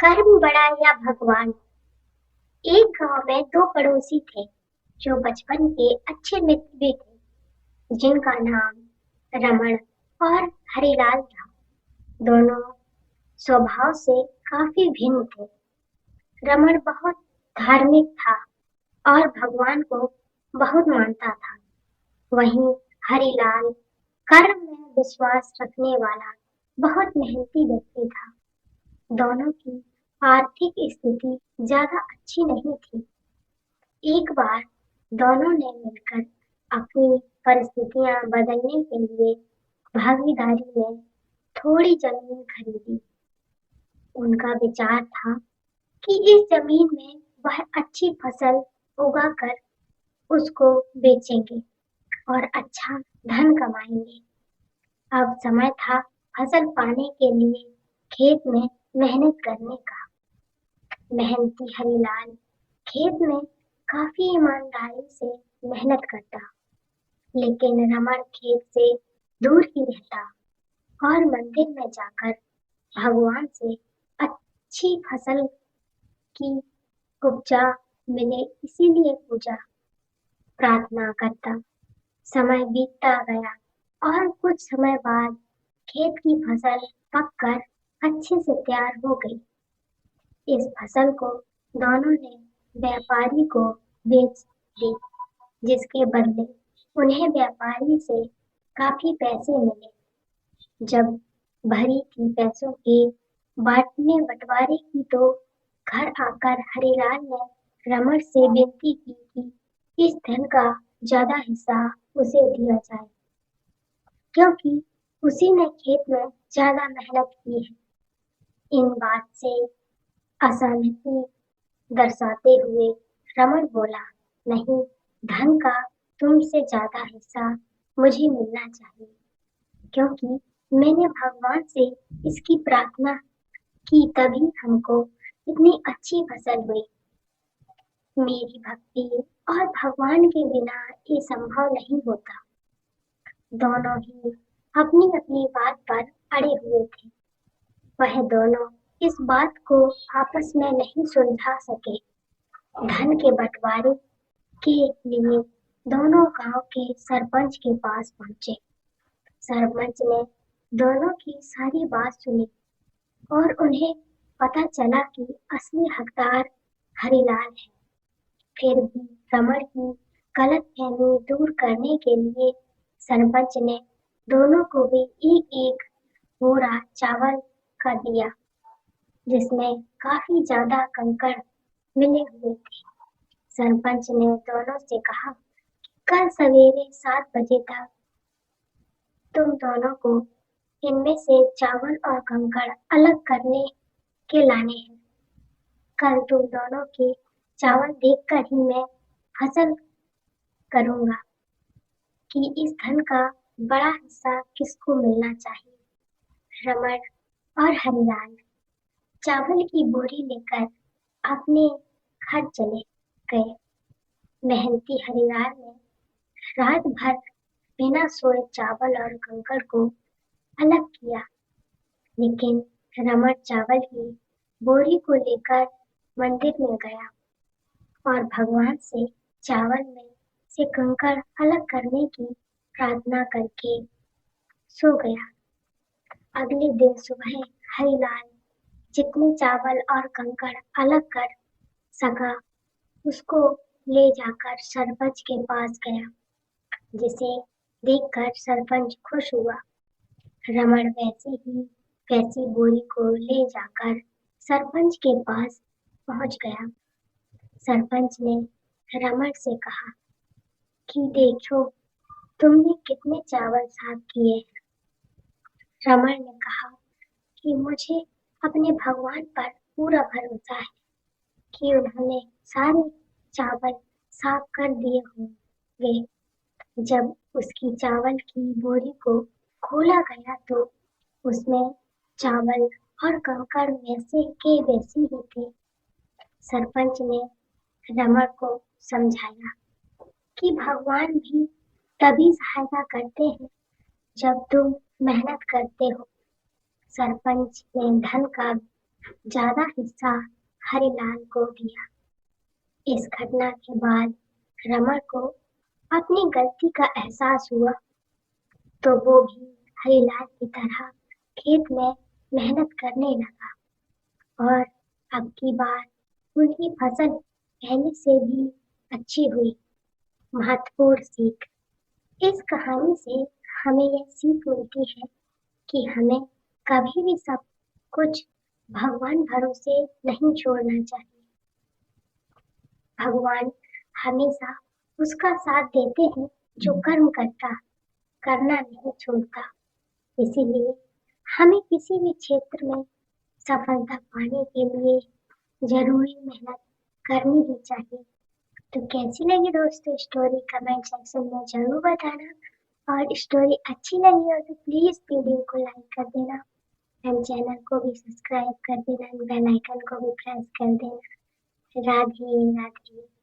कर्म बड़ा या भगवान। एक गांव में दो पड़ोसी थे जो बचपन के अच्छे मित्र भी थे, जिनका नाम रमण और हरिलाल था। दोनों स्वभाव से काफी भिन्न थे। रमण बहुत धार्मिक था और भगवान को बहुत मानता था। वहीं हरिलाल कर्म में विश्वास रखने वाला बहुत मेहनती व्यक्ति था। दोनों की आर्थिक स्थिति ज्यादा अच्छी नहीं थी। एक बार दोनों ने मिलकर अपनी परिस्थितियां बदलने के लिए भागीदारी में थोड़ी जमीन खरीदी। उनका विचार था कि इस जमीन में वह अच्छी फसल उगाकर उसको बेचेंगे और अच्छा धन कमाएंगे। अब समय था फसल पाने के लिए खेत में मेहनत करने का। मेहनती हरिलाल खेत में काफी ईमानदारी से मेहनत करता, लेकिन रमण खेत से दूर ही रहता और मंदिर में जाकर भगवान से अच्छी फसल की उपजा मिले इसीलिए पूजा प्रार्थना करता। समय बीतता गया और कुछ समय बाद खेत की फसल पककर अच्छे से तैयार हो गई। इस फसल को दोनों ने व्यापारी को बेच दी, जिसके बदले उन्हें व्यापारी से काफी पैसे मिले। जब भरी थी पैसों के बांटने बंटवारे की तो घर आकर हरिलाल ने रमण से विनती की कि इस धन का ज्यादा हिस्सा उसे दिया जाए, क्योंकि उसी ने खेत में ज्यादा मेहनत की है। इन बात से असहमति दर्शाते हुए रमण बोला, नहीं, धन का तुमसे ज्यादा हिस्सा मुझे मिलना चाहिए, क्योंकि मैंने भगवान से इसकी प्रार्थना की तभी हमको इतनी अच्छी फसल हुई। मेरी भक्ति और भगवान के बिना ये संभव नहीं होता। दोनों ही अपनी अपनी बात पर अड़े हुए थे। वह दोनों इस बात को आपस में नहीं सुलझा सके। धन के बंटवारे के लिए दोनों गांव के सरपंच के पास पहुंचे। सरपंच ने दोनों की सारी बात सुनी और उन्हें पता चला कि असली हकदार हरिलाल है। फिर भी रमण की गलतफहमी दूर करने के लिए सरपंच ने दोनों को भी एक एक बोरा चावल का दिया, जिसमें काफी ज्यादा कंकड़ मिले हुए थे। सरपंच ने दोनों से कहा, कल सवेरे 7 बजे तक तुम दोनों को इनमें से चावल और कंकड़ अलग करने के लाने हैं। कल तुम दोनों के चावल देखकर ही मैं फसल करूंगा कि इस धन का बड़ा हिस्सा किसको मिलना चाहिए। रमण और हरिलाल चावल की बोरी लेकर अपने घर चले गए। मेहनती हरिलाल ने रात भर बिना सोए चावल और कंकड़ को अलग किया, लेकिन रमण चावल की बोरी को लेकर मंदिर में गया और भगवान से चावल में से कंकड़ अलग करने की प्रार्थना करके सो गया। अगले दिन सुबह हरिलाल जितने चावल और कंकड़ अलग कर सका उसको ले जाकर सरपंच के पास गया, जिसे देखकर सरपंच खुश हुआ। रमण वैसी बोरी को ले जाकर सरपंच के पास पहुंच गया। सरपंच ने रमण से कहा कि देखो, तुमने कितने चावल साफ किए हैं। रमण ने कहा कि मुझे अपने भगवान पर पूरा भरोसा है कि उन्होंने सारे चावल साफ कर दिए होंगे। जब उसकी चावल की बोरी को खोला गया तो उसमें चावल और कंकड़ वैसे के वैसे ही थे। सरपंच ने रमण को समझाया कि भगवान भी तभी सहायता करते हैं जब तुम मेहनत करते हो। सरपंच ने धन का ज्यादा हिस्सा हरिलाल को दिया। इस घटना के बाद रमण को अपनी गलती का एहसास हुआ, तो वो भी हरिलाल की तरह खेत में मेहनत करने लगा और अब की बार उनकी फसल पहले से भी अच्छी हुई। महत्वपूर्ण सीख। इस कहानी से हमें यह सीख मिलती है कि हमें कभी भी सब कुछ भगवान भरोसे नहीं छोड़ना चाहिए। भगवान हमेशा उसका साथ देते हैं जो कर्म करना नहीं छोड़ता। इसीलिए हमें किसी भी क्षेत्र में सफलता पाने के लिए जरूरी मेहनत करनी ही चाहिए। तो कैसी लगी दोस्तों स्टोरी, कमेंट सेक्शन में जरूर बताना। और स्टोरी अच्छी लगी हो तो प्लीज वीडियो को लाइक कर देना एंड चैनल को भी सब्सक्राइब कर देना, बेल आइकन को भी प्रेस कर देना। राधे राधे।